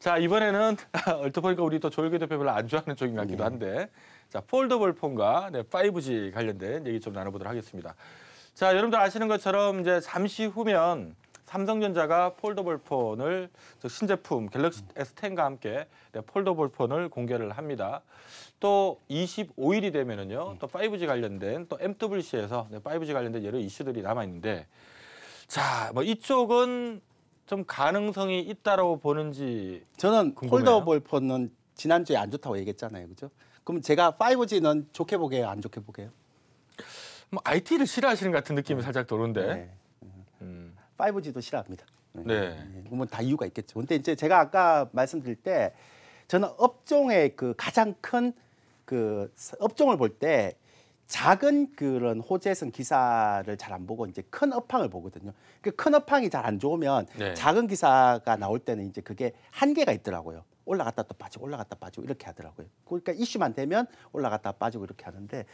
자, 이번에는 얼핏 보니까 우리 또 조일교 대표 별로 안 좋아하는 쪽인 것 같기도 한데, 자, 폴더블 폰과 5G 관련된 얘기 좀 나눠보도록 하겠습니다. 자, 여러분들 아시는 것처럼 이제 잠시 후면 삼성전자가 폴더블 폰을 신제품 갤럭시 S10과 함께 폴더블 폰을 공개를 합니다. 또 25일이 되면은요, 또 5G 관련된 또 MWC에서 5G 관련된 여러 이슈들이 남아 있는데, 자, 뭐 이쪽은 좀 가능성이 있다라고 보는지 저는 궁금해요. 폴더블 폰은 지난주에 안 좋다고 얘기했잖아요, 그죠? 그럼 제가 5G는 좋게 보게요, 안 좋게 보게요? 뭐 IT를 싫어하시는 것 같은 느낌이 살짝 도는데. 네. 5G도 싫어합니다. 네. 뭐 다 이유가 있겠죠. 근데 이제 제가 아까 말씀드릴 때 저는 업종의 그 가장 큰 그 업종을 볼 때 작은 그런 호재성 기사를 잘 안 보고 이제 큰 업황을 보거든요. 그 큰 업황이 잘 안 좋으면 네. 작은 기사가 나올 때는 이제 그게 한계가 있더라고요. 올라갔다 또 빠지고 올라갔다 빠지고 이렇게 하더라고요. 그러니까 이슈만 되면 올라갔다 빠지고 이렇게 하는데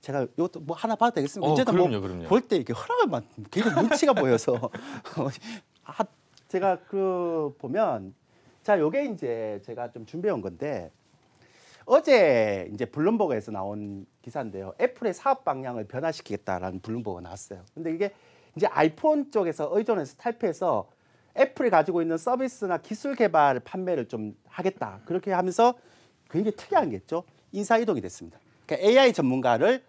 제가 이것도 뭐 하나 봐도 되겠습니까? 이제는 그럼요. 볼 때 이렇게 허락을 막 굉장히 눈치가 보여서 제가 그 보면 자 요게 이제 제가 좀 준비해 온 건데 어제 이제 블룸버그에서 나온 기사인데요. 애플의 사업 방향을 변화시키겠다라는 블룸버그가 나왔어요. 근데 이게 이제 아이폰 쪽에서 의존해서 탈피해서 애플이 가지고 있는 서비스나 기술 개발 판매를 좀 하겠다. 그렇게 하면서 굉장히 특이한 게 있죠. 인사 이동이 됐습니다. 그러니까 AI 전문가를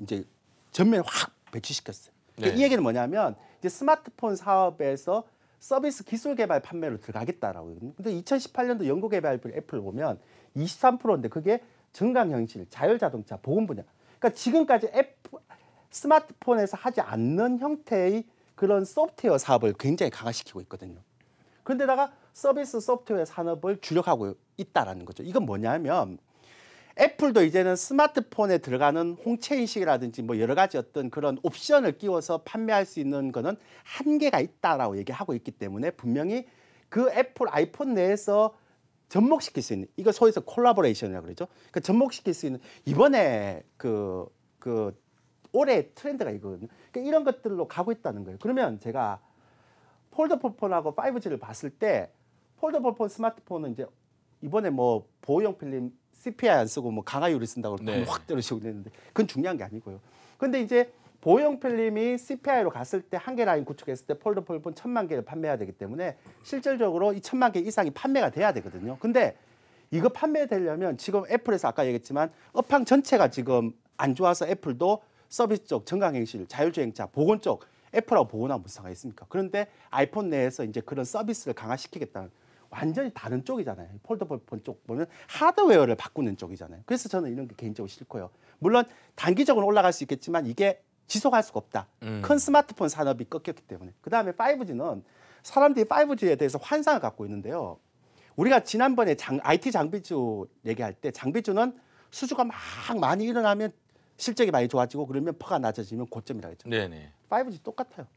이제 전면에 확 배치시켰어요. 그러니까 네. 이 얘기는 뭐냐면 이제 스마트폰 사업에서 서비스 기술 개발 판매로 들어가겠다라고 하거든요. 근데 2018년도 연구 개발비 애플 보면 23%인데 그게 증강 현실, 자율 자동차, 보건 분야. 그러니까 지금까지 스마트폰에서 하지 않는 형태의 그런 소프트웨어 사업을 굉장히 강화시키고 있거든요. 그런데다가 서비스 소프트웨어 산업을 주력하고 있다라는 거죠. 이건 뭐냐면 애플도 이제는 스마트폰에 들어가는 홍채 인식이라든지 뭐 여러 가지 어떤 그런 옵션을 끼워서 판매할 수 있는 거는 한계가 있다라고 얘기하고 있기 때문에 분명히 그 애플 아이폰 내에서 접목시킬 수 있는 이거 소위해서 콜라보레이션이라고 그러죠. 그러니까 접목시킬 수 있는 이번에 그 올해 트렌드가 이거거든요. 그러니까 이런 것들로 가고 있다는 거예요. 그러면 제가 폴더블 폰하고 5G를 봤을 때 폴더블 폰 스마트폰은 이제 이번에 뭐 보호용 필름 CPI 안 쓰고 뭐 강화유리 쓴다고 네. 확 떨어지고 그랬는데 그건 중요한 게 아니고요. 근데 이제 보호용 필름이 CPI로 갔을 때 한계 라인 구축했을 때 폴더블 폰 1000만 개를 판매해야 되기 때문에 실질적으로 이 1000만 개 이상이 판매가 돼야 되거든요. 근데 이거 판매되려면 지금 애플에서 아까 얘기했지만 업황 전체가 지금 안 좋아서 애플도 서비스 쪽, 정강행실, 자율주행차, 보건 쪽 애플하고 보건하고 무슨 상관이 있습니까? 그런데 아이폰 내에서 이제 그런 서비스를 강화시키겠다는 완전히 다른 쪽이잖아요. 폴더블 폰 쪽 보면 하드웨어를 바꾸는 쪽이잖아요. 그래서 저는 이런 게 개인적으로 싫고요. 물론 단기적으로 올라갈 수 있겠지만 이게 지속할 수가 없다. 큰 스마트폰 산업이 꺾였기 때문에. 그다음에 5G는 사람들이 5G에 대해서 환상을 갖고 있는데요. 우리가 지난번에 IT 장비주 얘기할 때 장비주는 수주가 막 많이 일어나면 실적이 많이 좋아지고 그러면 퍼가 낮아지면 고점이라고 했죠. 네네. 5G 똑같아요.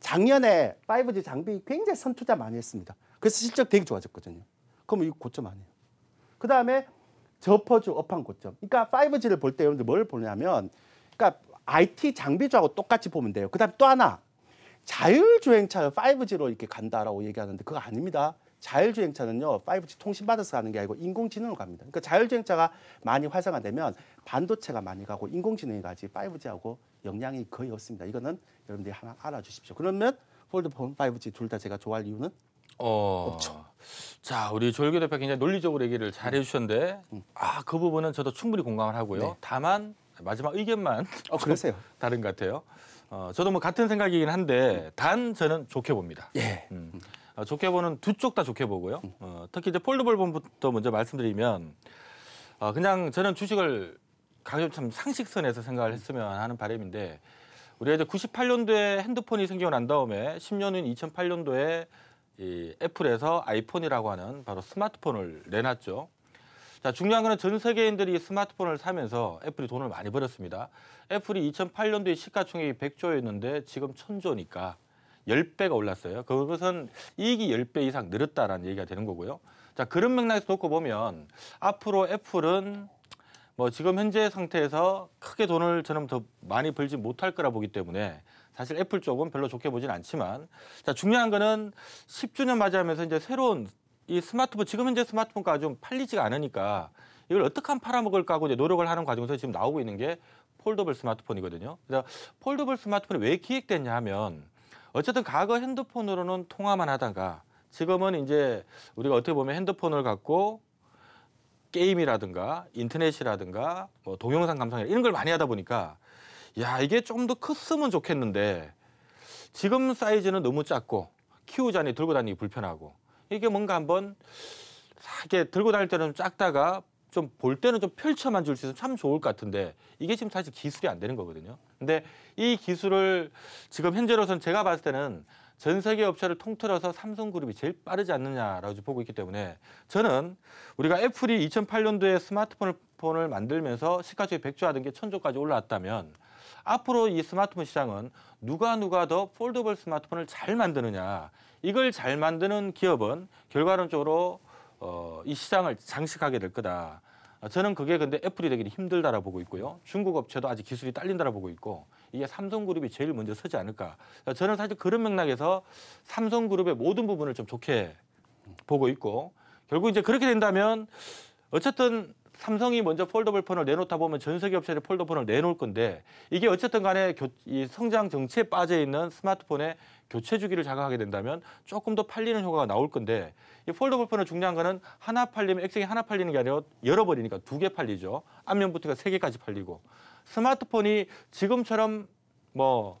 작년에 5G 장비 굉장히 선투자 많이 했습니다. 그래서 실적 되게 좋아졌거든요. 그럼 이거 고점 아니에요. 그다음에 저퍼주 업황 고점. 그러니까 5G를 볼 때 여러분들 뭘 보냐면 그러니까 IT 장비주하고 똑같이 보면 돼요. 그다음에 또 하나 자율주행차를 5G로 이렇게 간다라고 얘기하는데 그거 아닙니다. 자율주행차는요 5G 통신 받아서 가는 게 아니고 인공지능으로 갑니다. 그러니까 자율주행차가 많이 활성화되면 반도체가 많이 가고 인공지능이 가지 5G하고 영향이 거의 없습니다. 이거는 여러분들이 하나 알아주십시오. 그러면 폴드폰 5G 둘 다 제가 좋아할 이유는 없죠. 자, 우리 조일교 대표 굉장히 논리적으로 얘기를 잘 해주셨는데, 그 부분은 저도 충분히 공감을 하고요. 네. 다만 마지막 의견만 그러세요. 다른 것 같아요. 저도 뭐 같은 생각이긴 한데, 단 저는 좋게 봅니다. 예. 좋게 보는 두 쪽 다 좋게 보고요. 특히 이제 폴더블 폰부터 먼저 말씀드리면, 그냥 저는 주식을 가격 참 상식선에서 생각을 했으면 하는 바람인데, 우리가 이제 98년도에 핸드폰이 생기고 난 다음에 10년 후인 2008년도에 이 애플에서 아이폰이라고 하는 바로 스마트폰을 내놨죠. 자, 중요한 거는 전 세계인들이 스마트폰을 사면서 애플이 돈을 많이 벌었습니다. 애플이 2008년도에 시가총액이 100조였는데 지금 1000조니까 10배가 올랐어요. 그것은 이익이 10배 이상 늘었다라는 얘기가 되는 거고요. 자, 그런 맥락에서 놓고 보면 앞으로 애플은 뭐 지금 현재 상태에서 크게 돈을 저는 더 많이 벌지 못할 거라 보기 때문에 사실 애플 쪽은 별로 좋게 보진 않지만 자, 중요한 거는 10주년 맞이하면서 이제 새로운 이 스마트폰 지금 현재 스마트폰가 좀 팔리지가 않으니까 이걸 어떻게 하면 팔아먹을까 하고 이제 노력을 하는 과정에서 지금 나오고 있는 게 폴더블 스마트폰이거든요. 그래서 폴더블 스마트폰이 왜 기획됐냐 하면 어쨌든 과거 핸드폰으로는 통화만 하다가 지금은 이제 우리가 어떻게 보면 핸드폰을 갖고 게임이라든가 인터넷이라든가 뭐 동영상 감상 이런 걸 많이 하다 보니까 야 이게 좀 더 컸으면 좋겠는데 지금 사이즈는 너무 작고 키우자니 들고 다니기 불편하고 이게 뭔가 한번 이렇게 들고 다닐 때는 좀 작다가 좀 볼 때는 좀 펼쳐만 줄 수 있으면 참 좋을 것 같은데 이게 지금 사실 기술이 안 되는 거거든요. 근데 이 기술을 지금 현재로서는 제가 봤을 때는 전 세계 업체를 통틀어서 삼성그룹이 제일 빠르지 않느냐라고 보고 있기 때문에 저는 우리가 애플이 2008년도에 스마트폰을 만들면서 시가총액 100조 하던 게 1000조까지 올라왔다면 앞으로 이 스마트폰 시장은 누가 더 폴더블 스마트폰을 잘 만드느냐 이걸 잘 만드는 기업은 결과론적으로 이 시장을 장식하게 될 거다. 저는 그게 근데 애플이 되기는 힘들다라고 보고 있고요. 중국 업체도 아직 기술이 딸린다라고 보고 있고 이게 삼성그룹이 제일 먼저 서지 않을까. 저는 사실 그런 맥락에서 삼성그룹의 모든 부분을 좀 좋게 보고 있고 결국 이제 그렇게 된다면 어쨌든 삼성이 먼저 폴더블 폰을 내놓다 보면 전 세계 업체들이 폴더블 폰을 내놓을 건데 이게 어쨌든 간에 이 성장 정체에 빠져 있는 스마트폰의 교체 주기를 자극하게 된다면 조금 더 팔리는 효과가 나올 건데 이 폴더블 폰의 중요한 거는 하나 팔리면 액정이 하나 팔리는 게 아니라 열어버리니까 2개 팔리죠. 앞면부터가 3개까지 팔리고 스마트폰이 지금처럼 뭐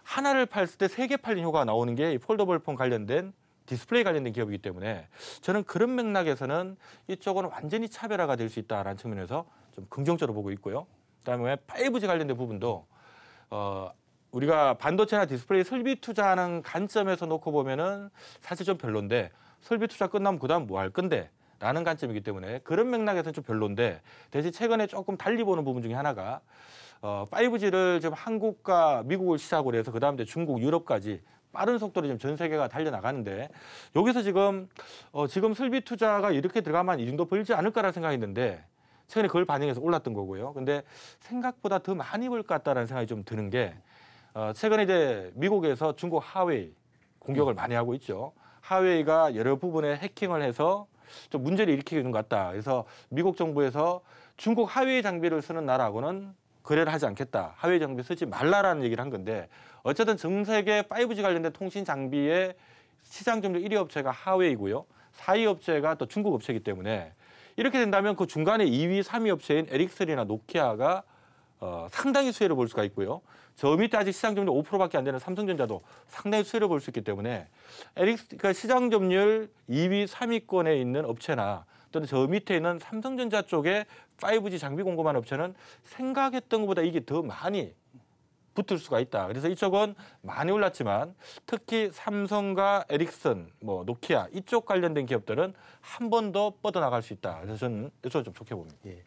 하나를 팔을 때 3개 팔린 효과가 나오는 게 이 폴더블 폰 관련된 디스플레이 관련된 기업이기 때문에 저는 그런 맥락에서는 이쪽은 완전히 차별화가 될 수 있다라는 측면에서 좀 긍정적으로 보고 있고요. 그다음에 5G 관련된 부분도 우리가 반도체나 디스플레이 설비 투자하는 관점에서 놓고 보면은 사실 좀 별론데 설비 투자 끝나면 그다음 뭐 할 건데 라는 관점이기 때문에 그런 맥락에서는 좀 별론데 대신 최근에 조금 달리 보는 부분 중에 하나가 5G를 지금 한국과 미국을 시작으로 해서 그다음에 중국, 유럽까지 빠른 속도로 지금 전 세계가 달려나가는데 여기서 지금 설비 투자가 이렇게 들어가면 이 정도 벌지 않을까라는 생각했는데 최근에 그걸 반영해서 올랐던 거고요. 근데 생각보다 더 많이 벌 것 같다라는 생각이 좀 드는 게 최근에 이제 미국에서 중국 하웨이 공격을 많이 하고 있죠. 하웨이가 여러 부분에 해킹을 해서 좀 문제를 일으키고 있는 것 같다. 그래서 미국 정부에서 중국 하웨이 장비를 쓰는 나라하고는 거래를 하지 않겠다. 하웨이 장비 쓰지 말라라는 얘기를 한 건데 어쨌든 전 세계 5G 관련된 통신 장비의 시장 점유율 1위 업체가 하웨이고요. 4위 업체가 또 중국 업체이기 때문에 이렇게 된다면 그 중간에 2위, 3위 업체인 에릭슨이나 노키아가 상당히 수혜를 볼 수가 있고요. 저 밑에 아직 시장 점유율 5%밖에 안 되는 삼성전자도 상당히 수혜를 볼 수 있기 때문에 그러니까 시장 점유율 2위, 3위권에 있는 업체나 또는 저 밑에 있는 삼성전자 쪽에 5G 장비 공급하는 업체는 생각했던 것보다 이게 더 많이 붙을 수가 있다. 그래서 이쪽은 많이 올랐지만 특히 삼성과 에릭슨, 뭐 노키아 이쪽 관련된 기업들은 한 번 더 뻗어나갈 수 있다. 그래서 저는 이쪽을 좀 좋게 봅니다. 예.